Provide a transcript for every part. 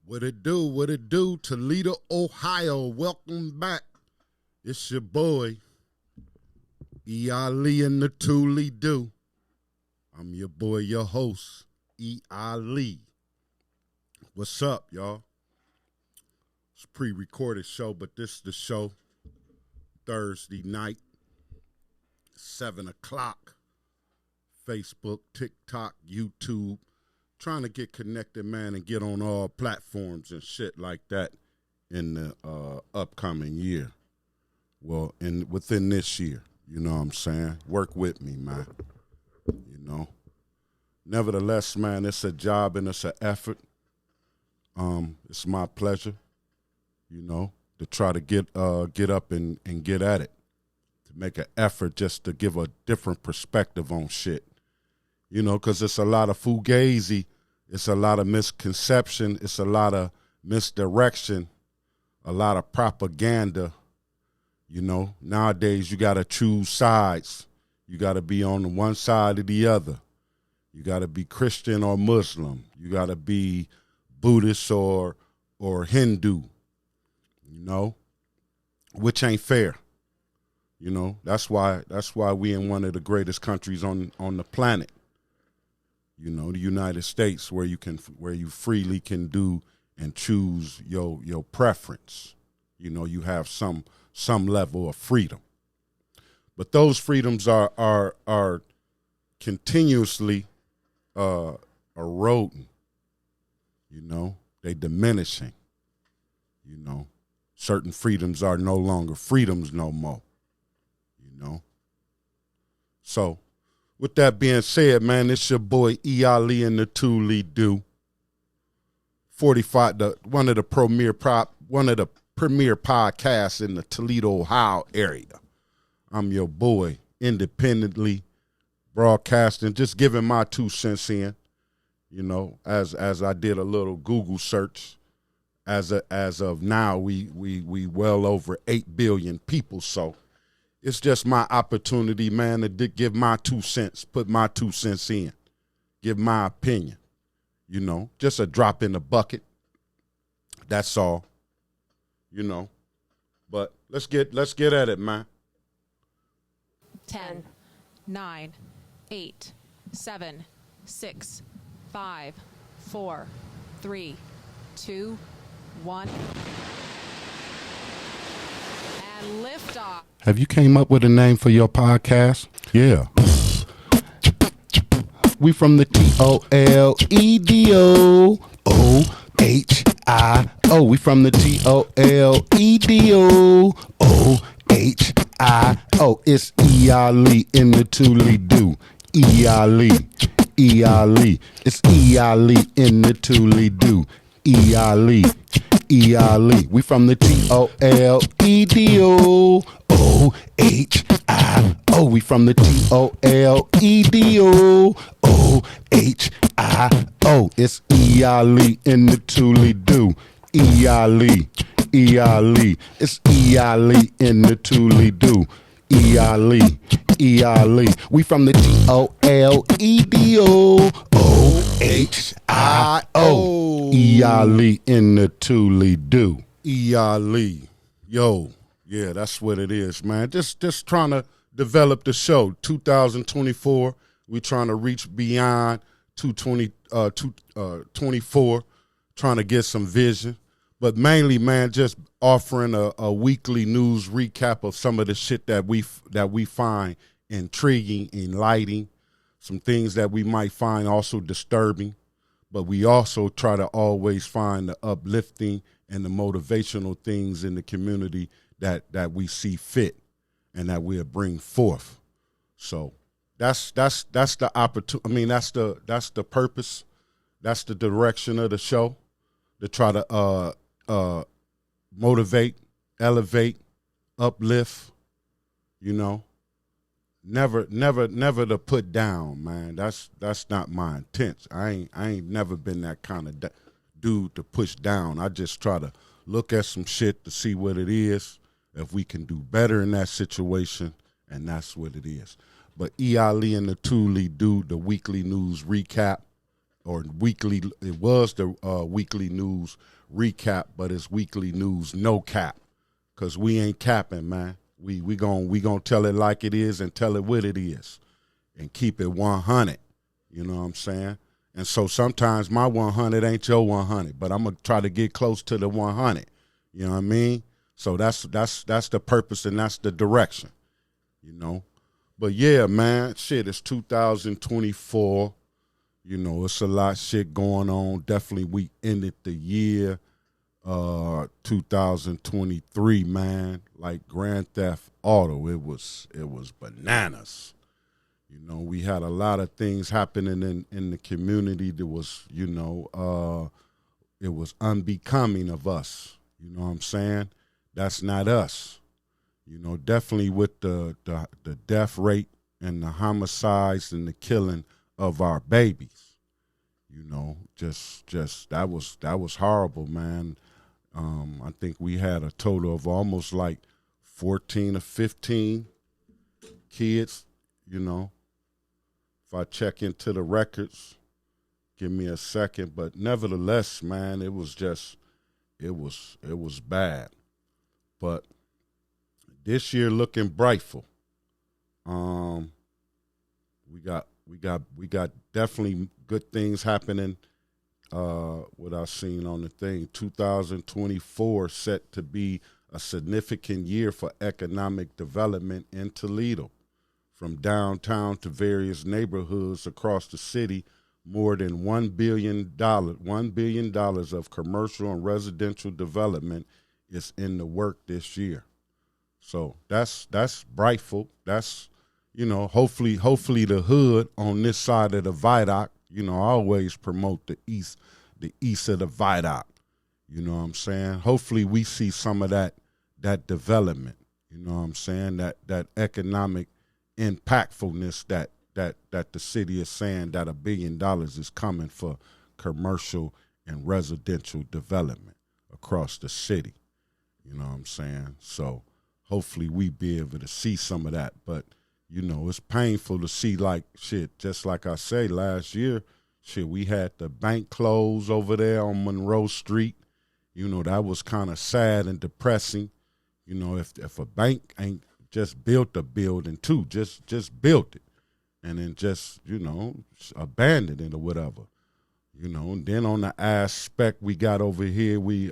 What it do? What it do? Toledo, Ohio. Welcome back. It's your boy, E.I. and the ToLe'Do. I'm your boy, your host, E.I. What's up, y'all? It's a pre-recorded show, but this is the show. Thursday night, 7 o'clock. Facebook, TikTok, YouTube. Trying to get connected, man, and get on all platforms and shit like that in the upcoming year. Well, within this year, you know what I'm saying? Work with me, man. You know. Nevertheless, man, it's a job and it's an effort. It's my pleasure, you know, to try to get up and get at it. To make an effort just to give a different perspective on shit. You know, because it's a lot of fugazi. It's a lot of misconception. It's a lot of misdirection, a lot of propaganda. You know, nowadays you got to choose sides. You got to be on the one side or the other. You got to be Christian or Muslim. You got to be Buddhist or Hindu, you know, which ain't fair. You know, that's why we in one of the greatest countries on the planet. You know, the United States, where you freely can do and choose your preference. You know, you have some level of freedom. But those freedoms are continuously eroding. You know, they diminishing. You know, certain freedoms are no longer freedoms no more. You know. So with that being said, man, it's your boy E.I. and the ToLe'Do. 45, one of the premier podcasts in the Toledo, Ohio area. I'm your boy, independently broadcasting, just giving my 2 cents in. You know, as I did a little Google search, as of now, we well over 8 billion people. So it's just my opportunity, man, to give my 2 cents, put my 2 cents in, give my opinion. You know, just a drop in the bucket. That's all. You know, but let's get at it, man. 10, 9, 8, 7, 6, 5, 4, 3, 2, 1. And lift off. Have you came up with a name for your podcast? Yeah. We from the ToLe'Do. Ohio. We from the ToLe'Do. Ohio. It's E.I. in the ToLe'Do. E.I. It's E.I. in the ToLe'Do. E.I. We from the ToLe'Do. Ohio. We from the ToLe'Do. Ohio. It's E.I. in the ToLe'Do. E.I. It's E.I. in the ToLe'Do. E.I. We from the ToLe'Do. Ohio. E.I. in the ToLe'Do. E.I. Yo, yeah, that's what it is, man. Just trying to develop the show. 2024, we trying to reach beyond 224, trying to get some vision. But mainly, man, just offering a weekly news recap of some of the shit that we find intriguing, enlightening, some things that we might find also disturbing. But we also try to always find the uplifting and the motivational things in the community that we see fit and that we'll bring forth. So that's the opportunity. I mean, that's the purpose. That's the direction of the show, to try to motivate, elevate, uplift, you know. Never to put down, man. That's not my intent. I ain't never been that kind of dude to push down. I just try to look at some shit to see what it is, if we can do better in that situation, and that's what it is. But E.I. and the ToLe'Do, the weekly news recap, or weekly. It was the weekly news recap, but it's weekly news no cap, cause we ain't capping, man. We gonna tell it like it is and tell it what it is, and keep it 100. You know what I'm saying? And so sometimes my 100 ain't your 100, but I'm gonna try to get close to the 100. You know what I mean? So that's the purpose and that's the direction. You know, but yeah, man, shit, it's 2024. You know, it's a lot of shit going on. Definitely, we ended the year 2023, man, like Grand Theft Auto. It was bananas. You know, we had a lot of things happening in the community that was, you know, it was unbecoming of us. You know what I'm saying? That's not us. You know, definitely with the death rate and the homicides and the killing of our babies. You know, just that was horrible, man. I think we had a total of almost like 14 or 15 kids. You know, if I check into the records, give me a second. But nevertheless, man, it was bad. But this year looking brightful. We got definitely good things happening. What I've seen on the thing, 2024 set to be a significant year for economic development in Toledo. From downtown to various neighborhoods across the city, more than $1 billion of commercial and residential development is in the work this year. So that's brightful. That's, you know, hopefully the hood on this side of the viaduct. You know, I always promote the east of the viaduct. You know what I'm saying? Hopefully we see some of that development. You know what I'm saying? That economic impactfulness that the city is saying that $1 billion is coming for commercial and residential development across the city. You know what I'm saying? So hopefully we be able to see some of that. But, you know, it's painful to see, like, shit, just like I say, last year, shit, we had the bank closed over there on Monroe Street. You know, that was kind of sad and depressing. You know, if a bank ain't just built a building too, just built it and then just, you know, abandoned it or whatever. You know, and then on the aspect we got over here, we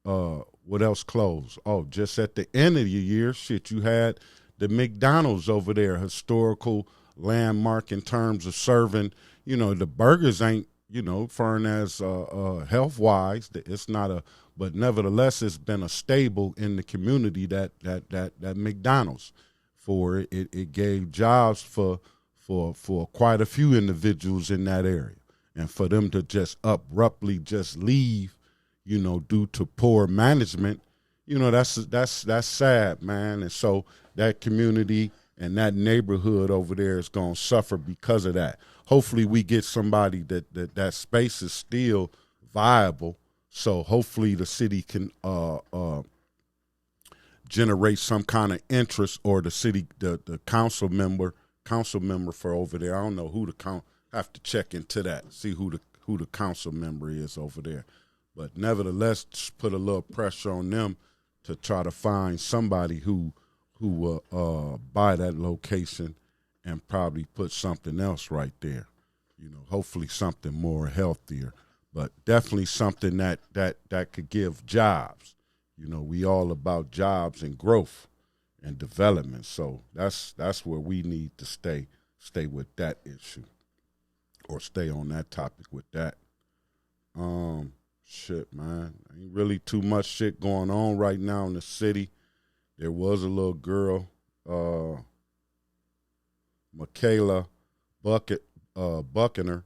what else closed? Oh, just at the end of the year, shit, you had the McDonald's over there, historical landmark in terms of serving. You know, the burgers ain't, you know, fern as health wise, it's not a, but nevertheless, it's been a staple in the community that McDonald's for it gave jobs for quite a few individuals in that area, and for them to just abruptly just leave, you know, due to poor management, you know, that's sad, man. And so that community and that neighborhood over there is going to suffer because of that. Hopefully we get somebody that space is still viable. So hopefully the city can generate some kind of interest, or the city, the council member for over there. I don't know who have to check into that, see who the council member is over there. But nevertheless, just put a little pressure on them to try to find somebody who will buy that location and probably put something else right there. You know, hopefully something more healthier, but definitely something that could give jobs. You know, we all about jobs and growth and development. So that's where we need to stay with that issue, or stay on that topic with that. Shit, man, ain't really too much shit going on right now in the city. There was a little girl, Michaela Buckner,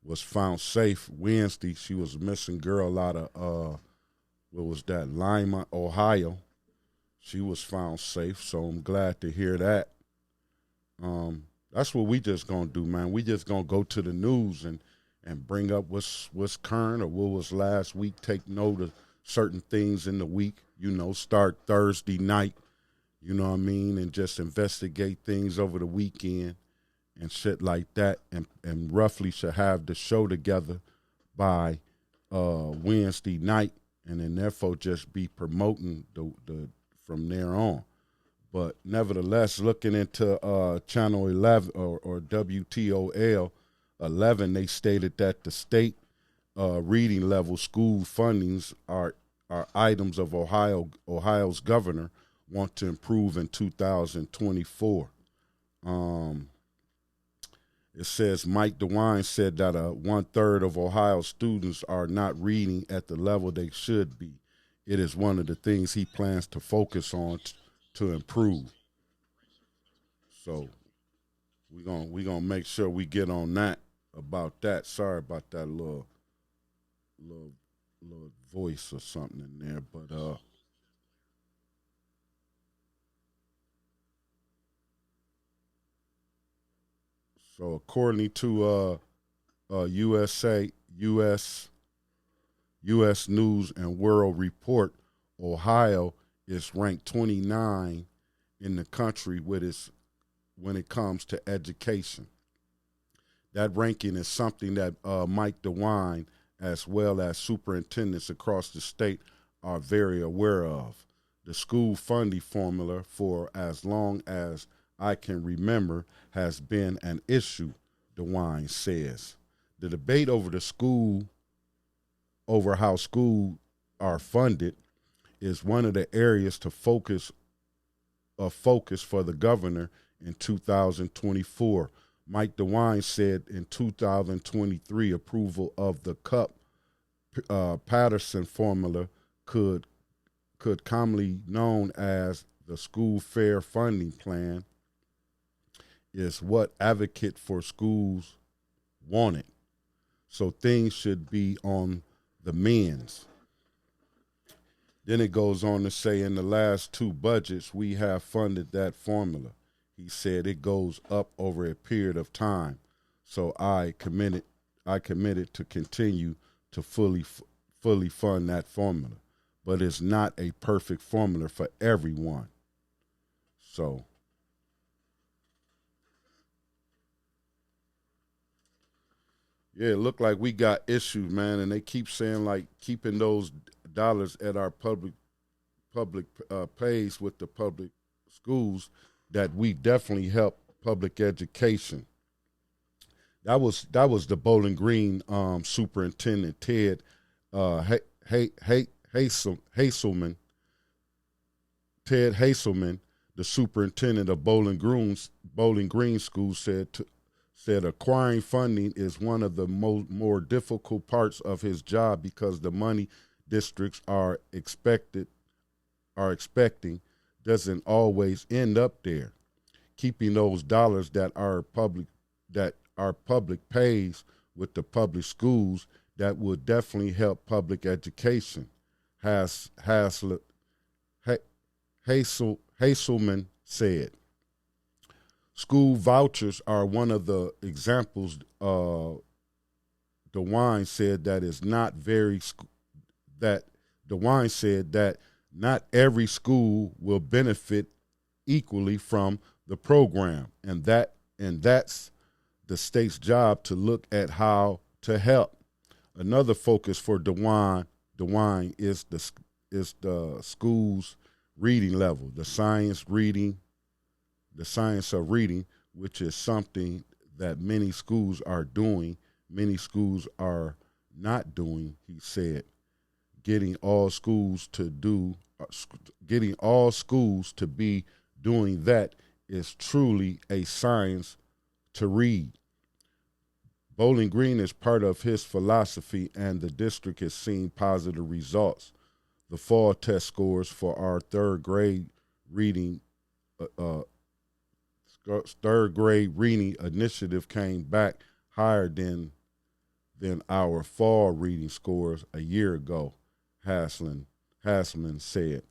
was found safe Wednesday. She was a missing girl out of, what was that, Lima, Ohio. She was found safe, so I'm glad to hear that. That's what we just gonna do, man. We just gonna go to the news and bring up what's current or what was last week, take note of certain things in the week, you know, start Thursday night, you know what I mean, and just investigate things over the weekend and shit like that, and roughly should have the show together by Wednesday night, and then therefore just be promoting the from there on. But nevertheless, looking into Channel 11 or WTOL 11, they stated that the state reading level school fundings are items of Ohio's governor want to improve in 2024. It says Mike DeWine said that 1/3 of Ohio students are not reading at the level they should be. It is one of the things he plans to focus on to improve. So we gonna make sure we get on that about that. Sorry about that little voice or something in there, but so according to U.S. News and World Report, Ohio is ranked 29 in the country when it comes to education. That ranking is something that Mike DeWine, as well as superintendents across the state, are very aware of. The school funding formula, for as long as I can remember, has been an issue, DeWine says. The debate over how schools are funded is one of the areas to focus for the governor in 2024. Mike DeWine said in 2023 approval of the Cup Patterson formula could commonly known as the school fair funding plan is what advocate for schools wanted. So things should be on the mends. Then it goes on to say in the last two budgets, we have funded that formula. He said it goes up over a period of time. So I committed to continue to fully fund that formula. But it's not a perfect formula for everyone. So yeah, it looked like we got issues, man, and they keep saying like keeping those dollars at our public pays with the public schools, that we definitely help public education. That was the Bowling Green superintendent Ted Haselman. Ted Haselman, the superintendent of Bowling Green School, said acquiring funding is one of the more difficult parts of his job because the money districts are expecting doesn't always end up there. Keeping those dollars that our public pays with the public schools, that would definitely help public education. Haselman said. School vouchers are one of the examples. DeWine said that not every school will benefit equally from the program, and that's the state's job to look at how to help. Another focus for DeWine is the school's reading level, the science of reading, which is something that many schools are doing. Many schools are not doing, he said. Getting all schools to be doing that is truly a science to read. Bowling Green is part of his philosophy, and the district has seen positive results. The fall test scores for our third grade reading initiative came back higher than our fall reading scores a year ago, Haslam said.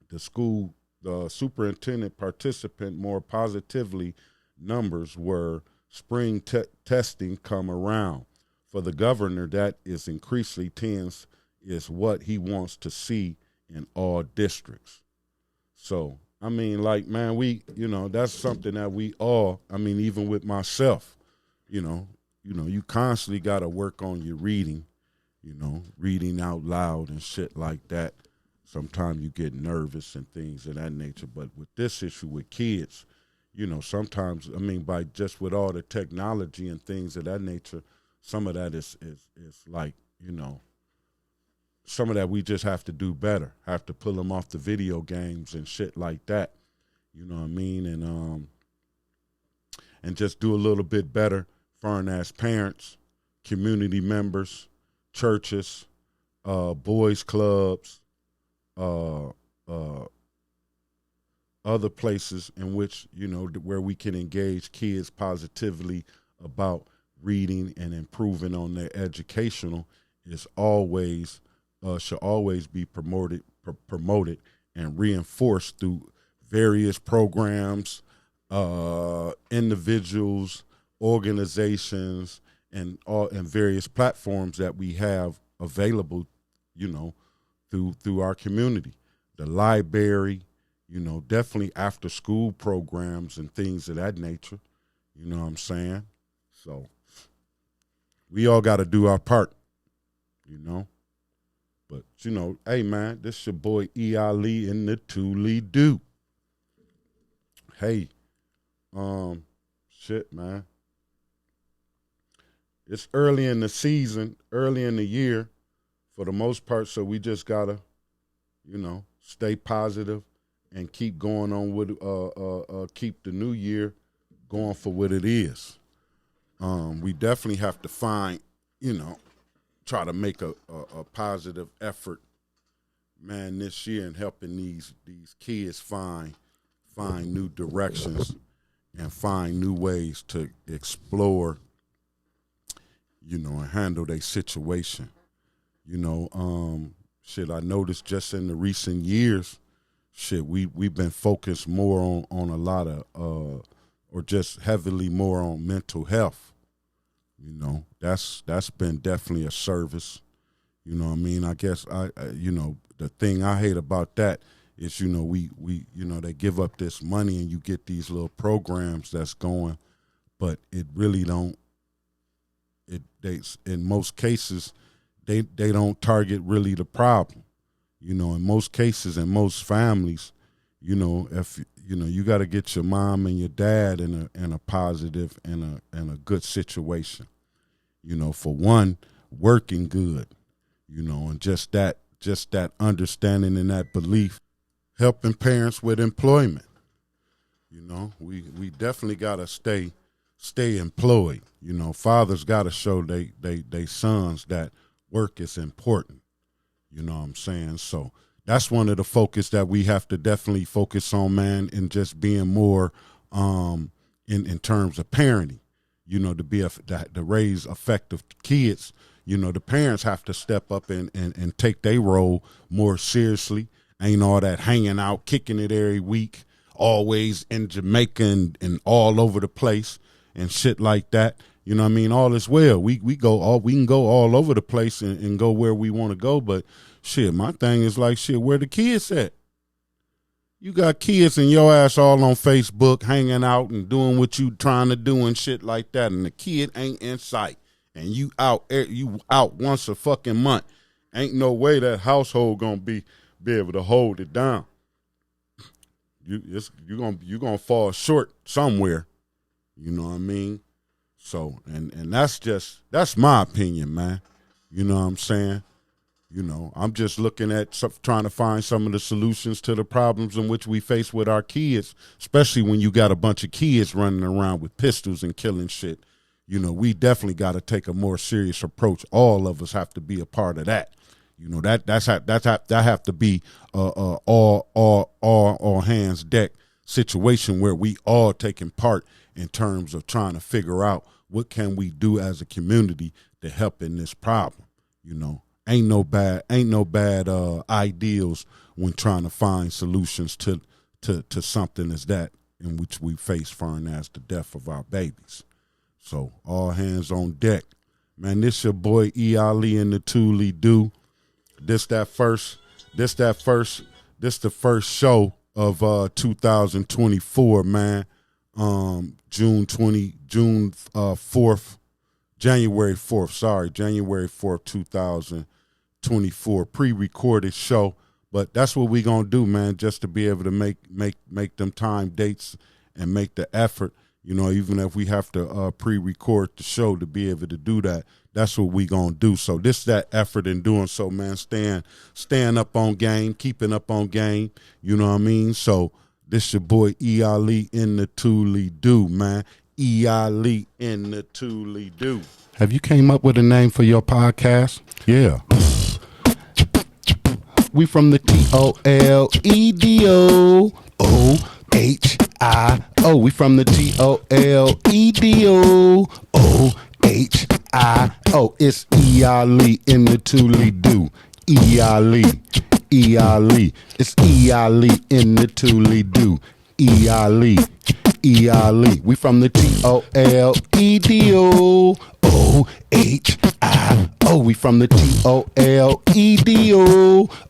The superintendent participant more positively numbers were spring testing come around. For the governor, that is increasingly is what he wants to see in all districts. So I mean, like, man, that's something that we all, I mean, even with myself, you constantly got to work on your reading, reading out loud and shit like that. Sometimes you get nervous and things of that nature. But with this issue with kids, sometimes, I mean, by just with all the technology and things of that nature, some of that is like, some of that we just have to do better, have to pull them off the video games and shit like that. You know what I mean? And just do a little bit better foreign as parents, community members, churches, boys clubs, other places in which, where we can engage kids positively about reading and improving on their educational is always should always be promoted and reinforced through various programs, individuals, organizations, and various platforms that we have available, through our community. The library, definitely after school programs and things of that nature. You know what I'm saying? So we all got to do our part, But, hey, man, this your boy E. Ali in the ToLe'Do. Hey, shit, man. It's early in the season, early in the year for the most part, so we just got to, stay positive and keep going on with, keep the new year going for what it is. We definitely have to find, try to make a positive effort, man, this year in helping these kids find new directions and find new ways to explore, and handle their situation. I noticed just in the recent years, we've been focused more on a lot of, or just heavily more on mental health. That's been definitely a service. I guess the thing I hate about that is, we they give up this money and you get these little programs that's going, but it really don't, in most cases, they don't target really the problem. In most cases, in most families, if you got to get your mom and your dad in a positive and a good situation. For one, working good, and just that understanding and that belief, helping parents with employment. We definitely got to stay employed. Fathers got to show they sons that work is important. You know what I'm saying? So that's one of the focus that we have to definitely focus on, man, and just being more in terms of parenting. To raise effective kids, the parents have to step up and take their role more seriously. Ain't all that hanging out, kicking it every week, always in Jamaica and all over the place and shit like that. You know what I mean? All is well. We can go all over the place and go where we want to go. But shit, my thing is like, shit, where the kids at? You got kids and your ass all on Facebook hanging out and doing what you trying to do and shit like that, and the kid ain't in sight. And you out once a fucking month. Ain't no way that household gonna be able to hold it down. You're gonna fall short somewhere. You know what I mean? So and that's my opinion, man. You know what I'm saying? I'm just looking at trying to find some of the solutions to the problems in which we face with our kids, especially when you got a bunch of kids running around with pistols and killing shit. We definitely got to take a more serious approach. All of us have to be a part of that. That have to be all hands deck situation where we all taking part in terms of trying to figure out what can we do as a community to help in this problem. Ain't no bad ideals when trying to find solutions to something as that in which we face foreign as the death of our babies. So all hands on deck. Man, this your boy E. Ali in the ToLe'Do. This the first show of 2024, man. January 4th, 2024, pre-recorded show. But that's what we gonna do, man, just to be able to make them time dates and make the effort, you know, even if we have to pre-record the show to be able to do that. That's what we gonna do. So this that effort in doing so, man, staying up on game, keeping up on game, you know what I mean? So this your boy E. Ali in the ToLe'Do, man. E. Ali in the ToLe'Do. Have you came up with a name for your podcast? Yeah. We from the ToLe'Do. OHIO. We from the ToLe'Do. OHIO. It's E. Ali in the ToLe'Do. E. Ali. E. Ali. It's E. Ali in the ToLe'Do. E. Ali. E. Ali. We from the ToLe'Do. OHIO. We from the ToLe'Do.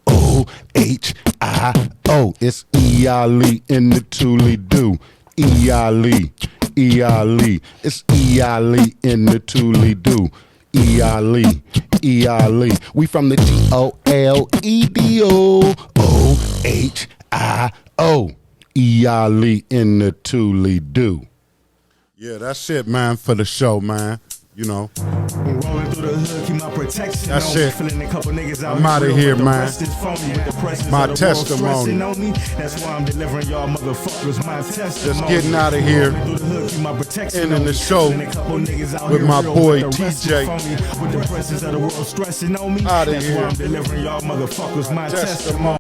OHIO. It's E. Ali in the ToLe'Do. E. Ali. E. Ali. It's E. Ali in the ToLe'Do. E. Ali. E. Ali. We from the ToLe'Do. OHIO. E. Ali in the ToLe'Do. Yeah, that's it, man, for the show, man. You know. Rolling through the hood, keep my protection. That's it. I'm out of here, man. My testimony. That's why I'm delivering y'all motherfuckers my testimony. Just getting out of here. Ending the show with my boy TJ. Out of here. That's why I'm delivering y'all motherfuckers my testimony.